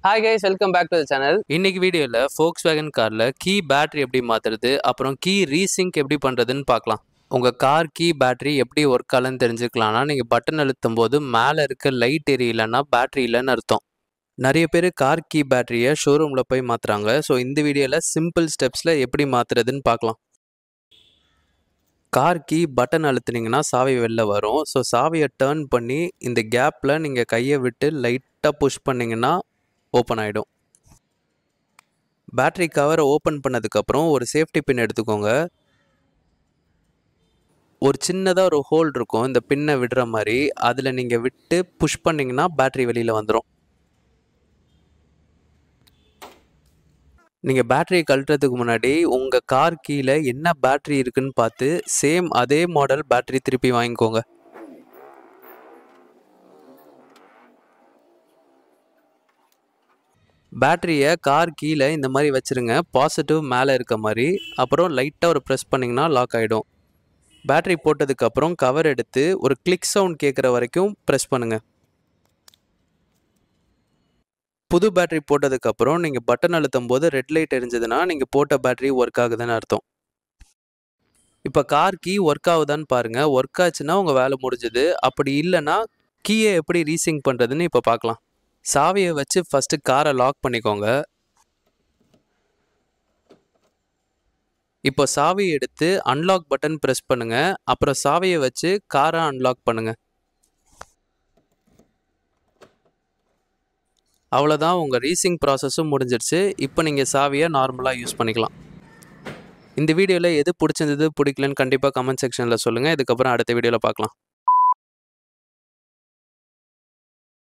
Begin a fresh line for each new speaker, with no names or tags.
Hi guys, welcome back to the channel.
இன்னைக்கு வீடியோவில் Volkswagen காரில் கீ பேட்டரி எப்படி மாற்றுறது அப்புறம் கீ ரீசிங்க் எப்படி பண்ணுறதுன்னு பார்க்கலாம். உங்கள் கார் கீ பேட்டரி எப்படி ஒர்க் ஆகலன்னு தெரிஞ்சுக்கலாம்னா நீங்கள் பட்டன் அழுத்தும் போது மேலே இருக்க லைட் எரியலைன்னா பேட்டரி இல்லைன்னு அர்த்தம். நிறைய பேர் கார் கீ பேட்டரியை ஷோரூமில் போய் மாற்றுறாங்க. ஸோ இந்த வீடியோவில் சிம்பிள் ஸ்டெப்ஸில் எப்படி மாற்றுறதுன்னு பார்க்கலாம். கார் கீ பட்டன் அழுத்துனீங்கன்னா சாவி வெளில வரும். ஸோ சாவியை டேர்ன் பண்ணி இந்த கேப்பில் நீங்கள் கையை விட்டு லைட்டாக புஷ் பண்ணிங்கன்னா ஓப்பன் ஆகிடும். பேட்டரி கவரை ஓப்பன் பண்ணதுக்கப்புறம் ஒரு சேஃப்டி பின் எடுத்துக்கோங்க. ஒரு சின்னதாக ஒரு ஹோல் இருக்கும் இந்த பின்னை விடுற மாதிரி. அதில் நீங்கள் விட்டு புஷ் பண்ணிங்கன்னா பேட்டரி வெளியில் வந்துடும். நீங்கள் பேட்டரியை கழட்டுறதுக்கு முன்னாடி உங்கள் கார் கீழே என்ன பேட்டரி இருக்குன்னு பார்த்து சேம் அதே மாடல் பேட்டரி திருப்பி வாங்கிக்கோங்க. பேட்டரியை கார் கீழே இந்த மாதிரி வச்சுருங்க. பாசிட்டிவ் மேலே இருக்க மாதிரி. அப்புறம் லைட்டாக ஒரு ப்ரெஸ் பண்ணிங்கன்னா லாக் ஆகிடும். பேட்டரி போட்டதுக்கப்புறம் கவர் எடுத்து ஒரு கிளிக் சவுண்ட் கேட்குற வரைக்கும் ப்ரெஸ் பண்ணுங்கள். புது பேட்டரி போட்டதுக்கப்புறம் நீங்கள் பட்டன் அழுத்தும் போது ரெட் லைட் எரிஞ்சதுன்னா நீங்கள் போட்ட பேட்டரி ஒர்க் ஆகுதுன்னு அர்த்தம். இப்போ கார் கீ ஒர்க் ஆகுதான்னு பாருங்கள். ஒர்க் ஆச்சுன்னா உங்கள் வேலை முடிஞ்சுது. அப்படி இல்லைன்னா கீயை எப்படி ரீசிங் பண்ணுறதுன்னு இப்போ பார்க்கலாம். சாவியை வச்சு ஃபஸ்ட்டு காரை லாக் பண்ணிக்கோங்க. இப்போ சாவியை எடுத்து அன்லாக் பட்டன் ப்ரெஸ் பண்ணுங்கள். அப்புறம் சாவியை வச்சு காரை அன்லாக் பண்ணுங்கள். அவ்வளோதான், உங்கள் ரீசிங் ப்ராசஸும் முடிஞ்சிடுச்சு. இப்போ நீங்கள் சாவியை நார்மலாக யூஸ் பண்ணிக்கலாம். இந்த வீடியோவில் எது பிடிச்சிருந்தது பிடிக்கலன்னு கண்டிப்பாக கமெண்ட் செக்ஷனில் சொல்லுங்கள். இதுக்கப்புறம் அடுத்த வீடியோவில் பார்க்கலாம்.